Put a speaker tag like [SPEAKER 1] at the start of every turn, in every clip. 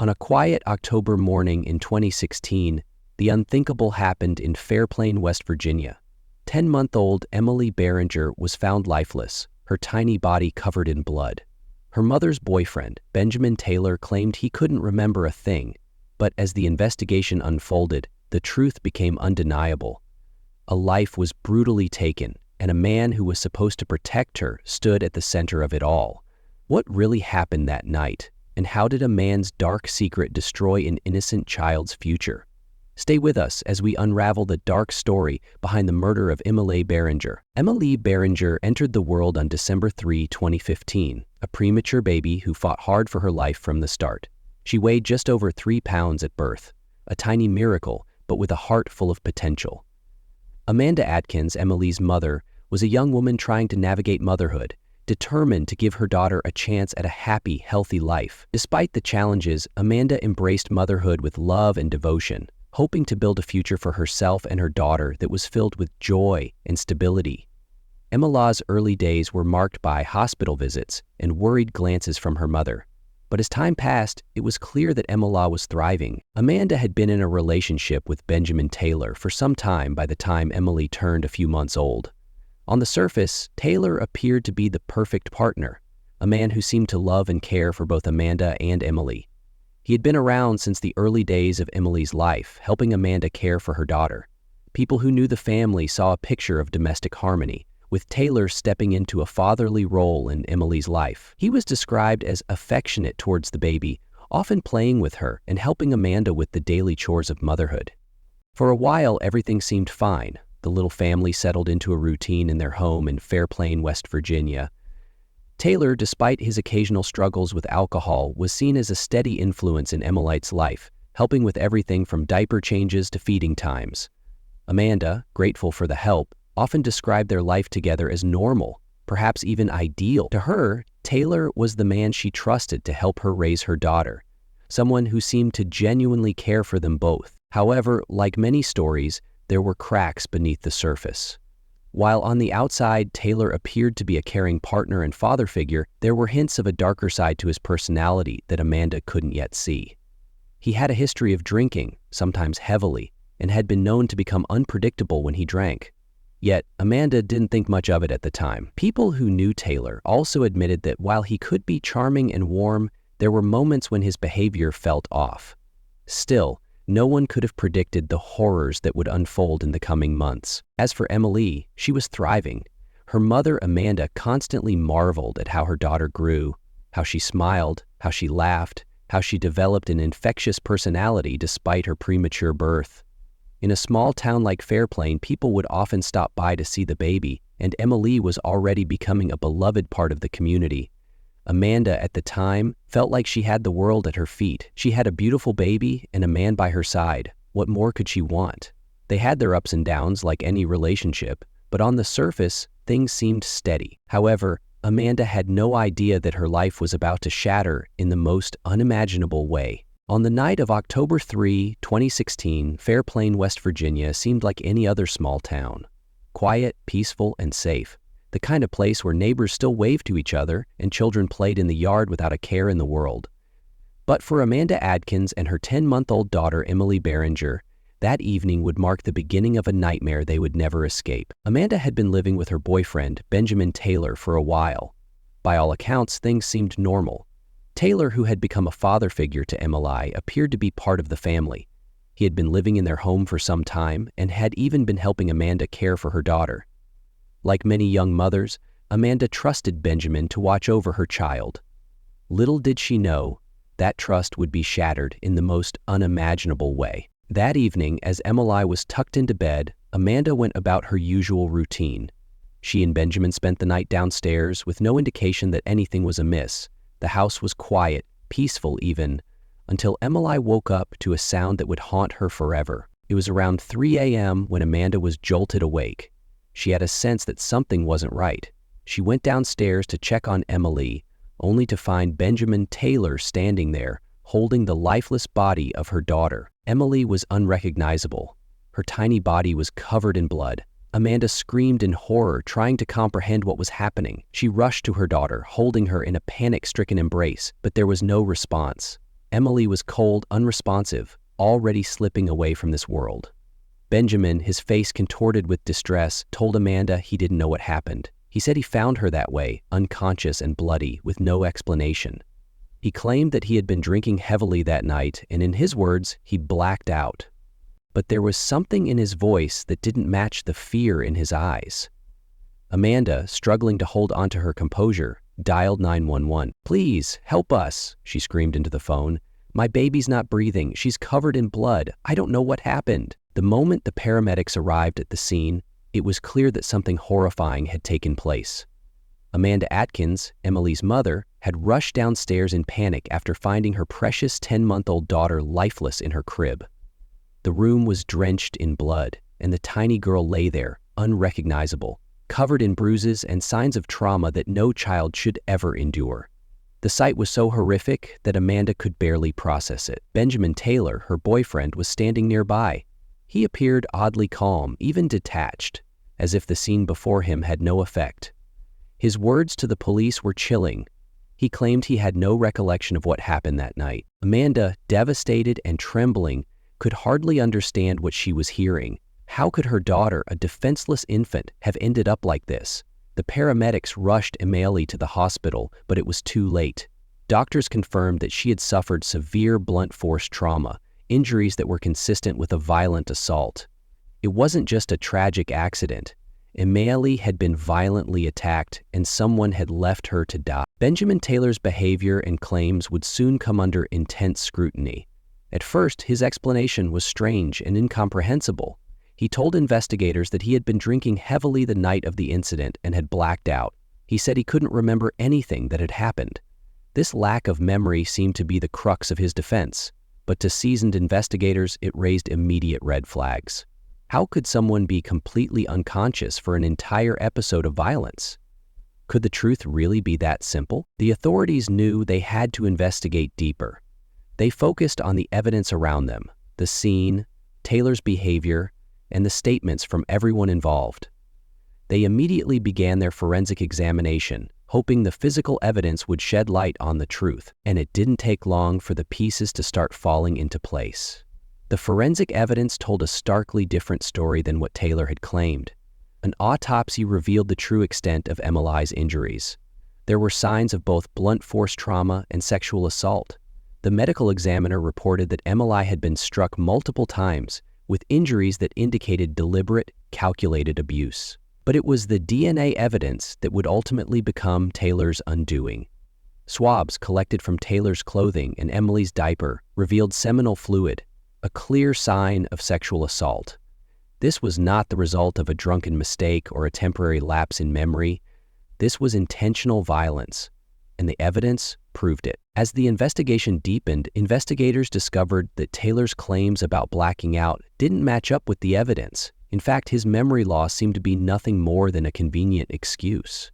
[SPEAKER 1] On a quiet October morning in 2016, the unthinkable happened in Fairplain, West Virginia. 10-month-old Emmaleigh Barringer was found lifeless, her tiny body covered in blood. Her mother's boyfriend, Benjamin Taylor, claimed he couldn't remember a thing, but as the investigation unfolded, the truth became undeniable. A life was brutally taken, and a man who was supposed to protect her stood at the center of it all. What really happened that night? And how did a man's dark secret destroy an innocent child's future? Stay with us as we unravel the dark story behind the murder of Emmaleigh Barringer. Emmaleigh Barringer entered the world on December 3, 2015, a premature baby who fought hard for her life from the start. She weighed just over 3 pounds at birth, a tiny miracle, but with a heart full of potential. Amanda Atkins, Emmaleig's mother, was a young woman trying to navigate motherhood, determined to give her daughter a chance at a happy, healthy life. Despite the challenges, Amanda embraced motherhood with love and devotion, hoping to build a future for herself and her daughter that was filled with joy and stability. Emmaleig's early days were marked by hospital visits and worried glances from her mother. But as time passed, it was clear that Emmaleigh was thriving. Amanda had been in a relationship with Benjamin Taylor for some time by the time Emmaleigh turned a few months old. On the surface, Taylor appeared to be the perfect partner, a man who seemed to love and care for both Amanda and Emmaleigh. He had been around since the early days of Emmaleig's life, helping Amanda care for her daughter. People who knew the family saw a picture of domestic harmony, with Taylor stepping into a fatherly role in Emmaleig's life. He was described as affectionate towards the baby, often playing with her and helping Amanda with the daily chores of motherhood. For a while, everything seemed fine. The little family settled into a routine in their home in Fairplain, West Virginia. Taylor, despite his occasional struggles with alcohol, was seen as a steady influence in Emmaleig's life, helping with everything from diaper changes to feeding times. Amanda, grateful for the help, often described their life together as normal, perhaps even ideal. To her, Taylor was the man she trusted to help her raise her daughter, someone who seemed to genuinely care for them both. However, like many stories, there were cracks beneath the surface. While on the outside, Taylor appeared to be a caring partner and father figure, there were hints of a darker side to his personality that Amanda couldn't yet see. He had a history of drinking, sometimes heavily, and had been known to become unpredictable when he drank. Yet, Amanda didn't think much of it at the time. People who knew Taylor also admitted that while he could be charming and warm, there were moments when his behavior felt off. Still, no one could have predicted the horrors that would unfold in the coming months. As for Emmaleigh, she was thriving. Her mother, Amanda, constantly marveled at how her daughter grew, how she smiled, how she laughed, how she developed an infectious personality despite her premature birth. In a small town like Fairplain, people would often stop by to see the baby, and Emmaleigh was already becoming a beloved part of the community. Amanda, at the time, felt like she had the world at her feet. She had a beautiful baby and a man by her side. What more could she want? They had their ups and downs like any relationship, but on the surface, things seemed steady. However, Amanda had no idea that her life was about to shatter in the most unimaginable way. On the night of October 3, 2016, Fairplain, West Virginia seemed like any other small town. Quiet, peaceful, and safe. The kind of place where neighbors still waved to each other and children played in the yard without a care in the world. But for Amanda Atkins and her 10-month-old daughter, Emmaleigh Barringer, that evening would mark the beginning of a nightmare they would never escape. Amanda had been living with her boyfriend, Benjamin Taylor, for a while. By all accounts, things seemed normal. Taylor, who had become a father figure to Emmaleigh, appeared to be part of the family. He had been living in their home for some time and had even been helping Amanda care for her daughter. Like many young mothers, Amanda trusted Benjamin to watch over her child. Little did she know, that trust would be shattered in the most unimaginable way. That evening, as Emmaleigh was tucked into bed, Amanda went about her usual routine. She and Benjamin spent the night downstairs with no indication that anything was amiss. The house was quiet, peaceful even, until Emmaleigh woke up to a sound that would haunt her forever. It was around 3 a.m. when Amanda was jolted awake. She had a sense that something wasn't right. She went downstairs to check on Emmaleigh, only to find Benjamin Taylor standing there, holding the lifeless body of her daughter. Emmaleigh was unrecognizable. Her tiny body was covered in blood. Amanda screamed in horror, trying to comprehend what was happening. She rushed to her daughter, holding her in a panic-stricken embrace, but there was no response. Emmaleigh was cold, unresponsive, already slipping away from this world. Benjamin, his face contorted with distress, told Amanda he didn't know what happened. He said he found her that way, unconscious and bloody, with no explanation. He claimed that he had been drinking heavily that night, and in his words, he blacked out. But there was something in his voice that didn't match the fear in his eyes. Amanda, struggling to hold onto her composure, dialed 911. "Please, help us," she screamed into the phone. "My baby's not breathing. She's covered in blood. I don't know what happened." The moment the paramedics arrived at the scene, it was clear that something horrifying had taken place. Amanda Atkins, Emmaleig's mother, had rushed downstairs in panic after finding her precious 10-month-old daughter lifeless in her crib. The room was drenched in blood, and the tiny girl lay there, unrecognizable, covered in bruises and signs of trauma that no child should ever endure. The sight was so horrific that Amanda could barely process it. Benjamin Taylor, her boyfriend, was standing nearby. He appeared oddly calm, even detached, as if the scene before him had no effect. His words to the police were chilling. He claimed he had no recollection of what happened that night. Amanda, devastated and trembling, could hardly understand what she was hearing. How could her daughter, a defenseless infant, have ended up like this? The paramedics rushed Emmaleigh to the hospital, but it was too late. Doctors confirmed that she had suffered severe blunt force trauma, injuries that were consistent with a violent assault. It wasn't just a tragic accident. Emmaleigh had been violently attacked, and someone had left her to die. Benjamin Taylor's behavior and claims would soon come under intense scrutiny. At first, his explanation was strange and incomprehensible. He told investigators that he had been drinking heavily the night of the incident and had blacked out. He said he couldn't remember anything that had happened. This lack of memory seemed to be the crux of his defense, but to seasoned investigators, it raised immediate red flags. How could someone be completely unconscious for an entire episode of violence? Could the truth really be that simple? The authorities knew they had to investigate deeper. They focused on the evidence around them, the scene, Taylor's behavior, and the statements from everyone involved. They immediately began their forensic examination, hoping the physical evidence would shed light on the truth, and it didn't take long for the pieces to start falling into place. The forensic evidence told a starkly different story than what Taylor had claimed. An autopsy revealed the true extent of Emmaleig's injuries. There were signs of both blunt force trauma and sexual assault. The medical examiner reported that Emmaleigh had been struck multiple times, with injuries that indicated deliberate, calculated abuse. But it was the DNA evidence that would ultimately become Taylor's undoing. Swabs collected from Taylor's clothing and Emmaleig's diaper revealed seminal fluid, a clear sign of sexual assault. This was not the result of a drunken mistake or a temporary lapse in memory. This was intentional violence, and the evidence proved it. As the investigation deepened, investigators discovered that Taylor's claims about blacking out didn't match up with the evidence. In fact, his memory loss seemed to be nothing more than a convenient excuse.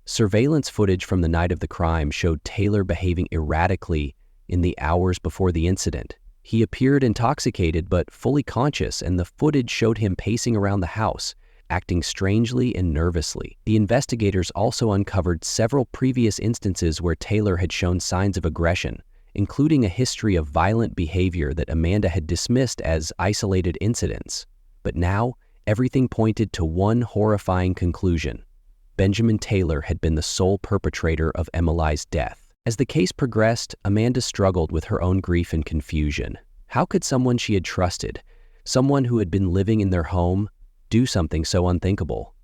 [SPEAKER 1] Surveillance footage from the night of the crime showed Taylor behaving erratically in the hours before the incident. He appeared intoxicated but fully conscious, and the footage showed him pacing around the house, acting strangely and nervously. The investigators also uncovered several previous instances where Taylor had shown signs of aggression, including a history of violent behavior that Amanda had dismissed as isolated incidents. But now, everything pointed to one horrifying conclusion. Benjamin Taylor had been the sole perpetrator of Emmaleig's death. As the case progressed, Amanda struggled with her own grief and confusion. How could someone she had trusted, someone who had been living in their home, do something so unthinkable?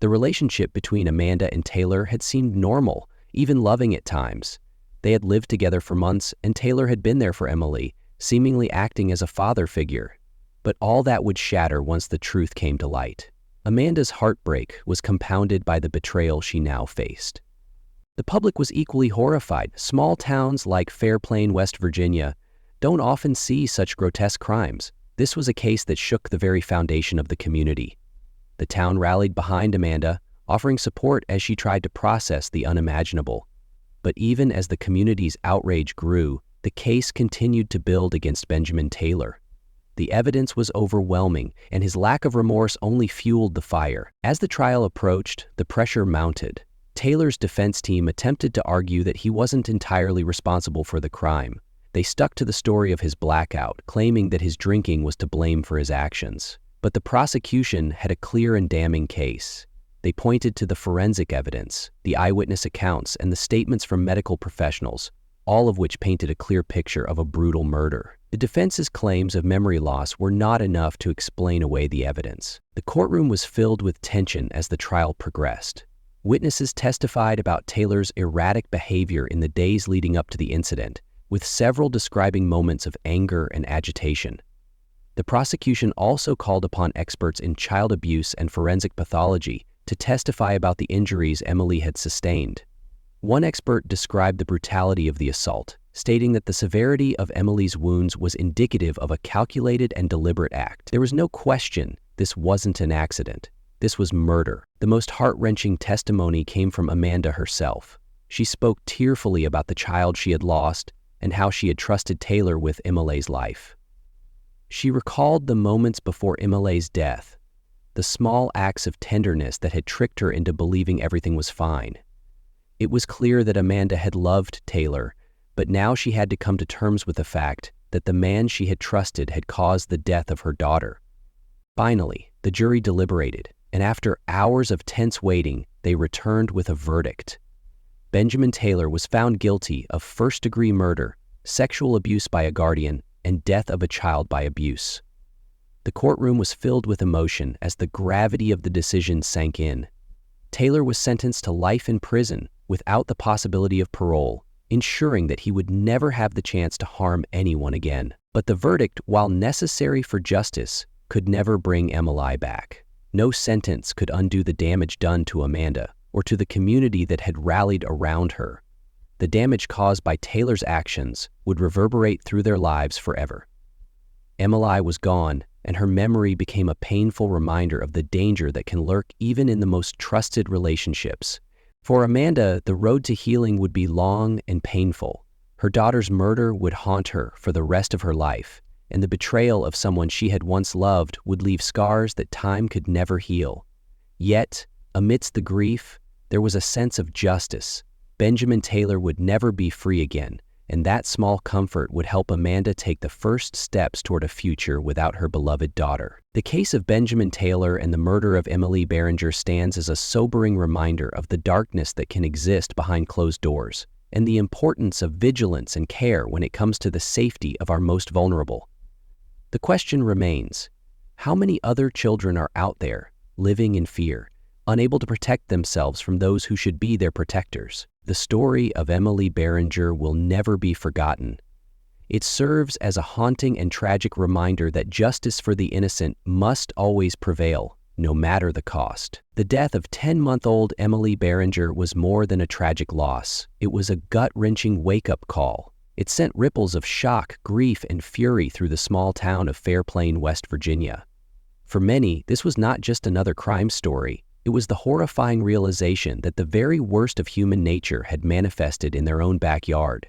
[SPEAKER 1] The relationship between Amanda and Taylor had seemed normal, even loving at times. They had lived together for months, and Taylor had been there for Emmaleigh, seemingly acting as a father figure. But all that would shatter once the truth came to light. Amanda's heartbreak was compounded by the betrayal she now faced. The public was equally horrified. Small towns like Fairplain, West Virginia, don't often see such grotesque crimes. This was a case that shook the very foundation of the community. The town rallied behind Amanda, offering support as she tried to process the unimaginable. But even as the community's outrage grew, the case continued to build against Benjamin Taylor. The evidence was overwhelming, and his lack of remorse only fueled the fire. As the trial approached, the pressure mounted. Taylor's defense team attempted to argue that he wasn't entirely responsible for the crime. They stuck to the story of his blackout, claiming that his drinking was to blame for his actions. But the prosecution had a clear and damning case. They pointed to the forensic evidence, the eyewitness accounts, and the statements from medical professionals, all of which painted a clear picture of a brutal murder. The defense's claims of memory loss were not enough to explain away the evidence. The courtroom was filled with tension as the trial progressed. Witnesses testified about Taylor's erratic behavior in the days leading up to the incident, with several describing moments of anger and agitation. The prosecution also called upon experts in child abuse and forensic pathology to testify about the injuries Emmaleigh had sustained. One expert described the brutality of the assault, stating that the severity of Emmaleigh's wounds was indicative of a calculated and deliberate act. There was no question this wasn't an accident. This was murder. The most heart-wrenching testimony came from Amanda herself. She spoke tearfully about the child she had lost and how she had trusted Taylor with Emmaleig's life. She recalled the moments before Emmaleig's death, the small acts of tenderness that had tricked her into believing everything was fine. It was clear that Amanda had loved Taylor, but now she had to come to terms with the fact that the man she had trusted had caused the death of her daughter. Finally, the jury deliberated, and after hours of tense waiting, they returned with a verdict. Benjamin Taylor was found guilty of first-degree murder, sexual abuse by a guardian, and death of a child by abuse. The courtroom was filled with emotion as the gravity of the decision sank in. Taylor was sentenced to life in prison without the possibility of parole, ensuring that he would never have the chance to harm anyone again. But the verdict, while necessary for justice, could never bring Emmaleigh back. No sentence could undo the damage done to Amanda or to the community that had rallied around her. The damage caused by Taylor's actions would reverberate through their lives forever. Emmaleigh was gone, and her memory became a painful reminder of the danger that can lurk even in the most trusted relationships. For Amanda, the road to healing would be long and painful. Her daughter's murder would haunt her for the rest of her life, and the betrayal of someone she had once loved would leave scars that time could never heal. Yet, amidst the grief, there was a sense of justice. Benjamin Taylor would never be free again, and that small comfort would help Amanda take the first steps toward a future without her beloved daughter. The case of Benjamin Taylor and the murder of Emmaleigh Barringer stands as a sobering reminder of the darkness that can exist behind closed doors, and the importance of vigilance and care when it comes to the safety of our most vulnerable. The question remains, how many other children are out there, living in fear, unable to protect themselves from those who should be their protectors? The story of Emmaleigh Barringer will never be forgotten. It serves as a haunting and tragic reminder that justice for the innocent must always prevail, no matter the cost. The death of 10-month-old Emmaleigh Barringer was more than a tragic loss. It was a gut-wrenching wake-up call. It sent ripples of shock, grief, and fury through the small town of Fairplain, West Virginia. For many, this was not just another crime story. It was the horrifying realization that the very worst of human nature had manifested in their own backyard.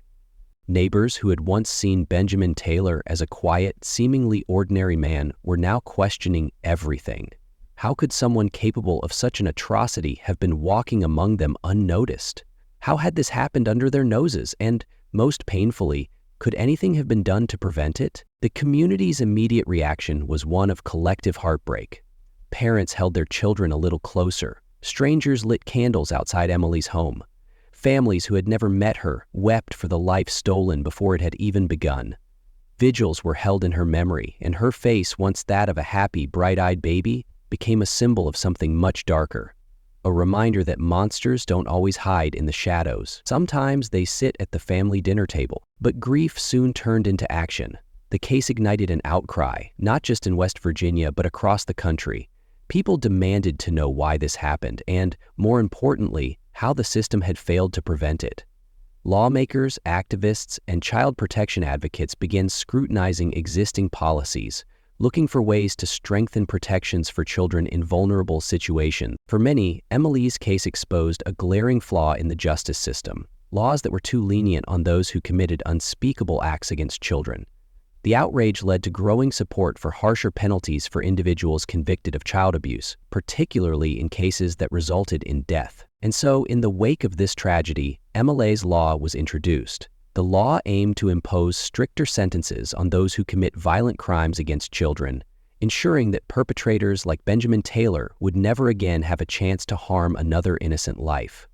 [SPEAKER 1] Neighbors who had once seen Benjamin Taylor as a quiet, seemingly ordinary man were now questioning everything. How could someone capable of such an atrocity have been walking among them unnoticed? How had this happened under their noses? And, most painfully, could anything have been done to prevent it? The community's immediate reaction was one of collective heartbreak. Parents held their children a little closer. Strangers lit candles outside Emmaleig's home. Families who had never met her wept for the life stolen before it had even begun. Vigils were held in her memory, and her face, once that of a happy, bright-eyed baby, became a symbol of something much darker. A reminder that monsters don't always hide in the shadows. Sometimes they sit at the family dinner table. But grief soon turned into action. The case ignited an outcry, not just in West Virginia, but across the country. People demanded to know why this happened and, more importantly, how the system had failed to prevent it. Lawmakers, activists, and child protection advocates began scrutinizing existing policies, looking for ways to strengthen protections for children in vulnerable situations. For many, Emmaleig's case exposed a glaring flaw in the justice system, laws that were too lenient on those who committed unspeakable acts against children. The outrage led to growing support for harsher penalties for individuals convicted of child abuse, particularly in cases that resulted in death. And so, in the wake of this tragedy, Emmaleig's Law was introduced. The law aimed to impose stricter sentences on those who commit violent crimes against children, ensuring that perpetrators like Benjamin Taylor would never again have a chance to harm another innocent life.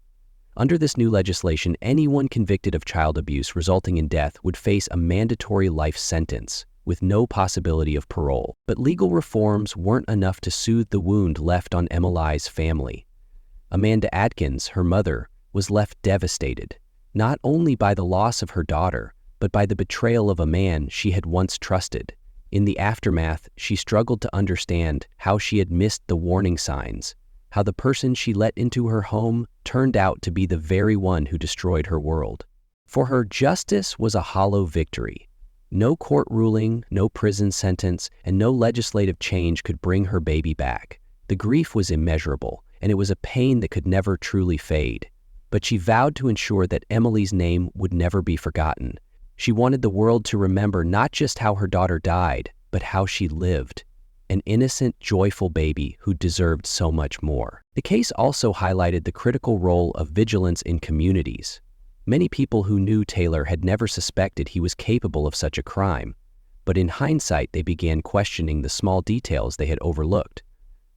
[SPEAKER 1] Under this new legislation, anyone convicted of child abuse resulting in death would face a mandatory life sentence, with no possibility of parole. But legal reforms weren't enough to soothe the wound left on Emmaleig's family. Amanda Atkins, her mother, was left devastated, not only by the loss of her daughter, but by the betrayal of a man she had once trusted. In the aftermath, she struggled to understand how she had missed the warning signs, how the person she let into her home turned out to be the very one who destroyed her world. For her, justice was a hollow victory. No court ruling, no prison sentence, and no legislative change could bring her baby back. The grief was immeasurable, and it was a pain that could never truly fade. But she vowed to ensure that Emmaleig's name would never be forgotten. She wanted the world to remember not just how her daughter died, but how she lived. An innocent, joyful baby who deserved so much more. The case also highlighted the critical role of vigilance in communities. Many people who knew Taylor had never suspected he was capable of such a crime, but in hindsight they began questioning the small details they had overlooked.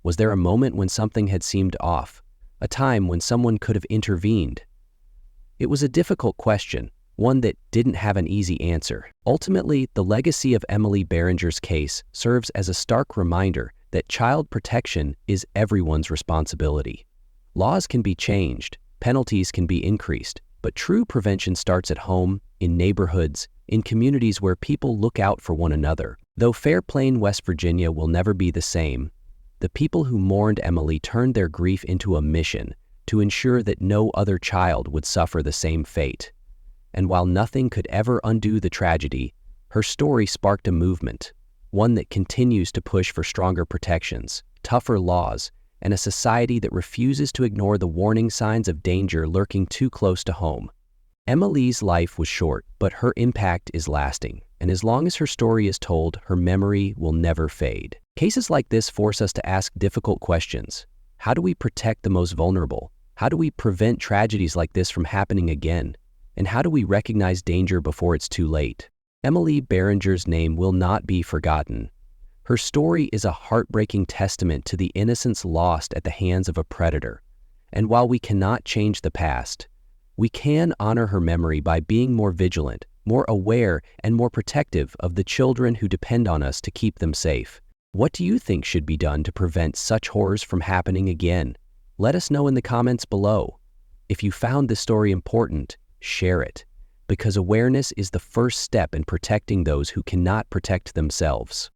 [SPEAKER 1] Was there a moment when something had seemed off? A time when someone could have intervened? It was a difficult question, one that didn't have an easy answer. Ultimately, the legacy of Emmaleigh Barringer's case serves as a stark reminder that child protection is everyone's responsibility. Laws can be changed, penalties can be increased, but true prevention starts at home, in neighborhoods, in communities where people look out for one another. Though Fairplain, West Virginia will never be the same, the people who mourned Emmaleigh turned their grief into a mission to ensure that no other child would suffer the same fate. And while nothing could ever undo the tragedy, her story sparked a movement, one that continues to push for stronger protections, tougher laws, and a society that refuses to ignore the warning signs of danger lurking too close to home. Emmaleig's life was short, but her impact is lasting, and as long as her story is told, her memory will never fade. Cases like this force us to ask difficult questions. How do we protect the most vulnerable? How do we prevent tragedies like this from happening again? And how do we recognize danger before it's too late? Emmaleigh Barringer's name will not be forgotten. Her story is a heartbreaking testament to the innocence lost at the hands of a predator. And while we cannot change the past, we can honor her memory by being more vigilant, more aware, and more protective of the children who depend on us to keep them safe. What do you think should be done to prevent such horrors from happening again? Let us know in the comments below. If you found this story important, share it, because awareness is the first step in protecting those who cannot protect themselves.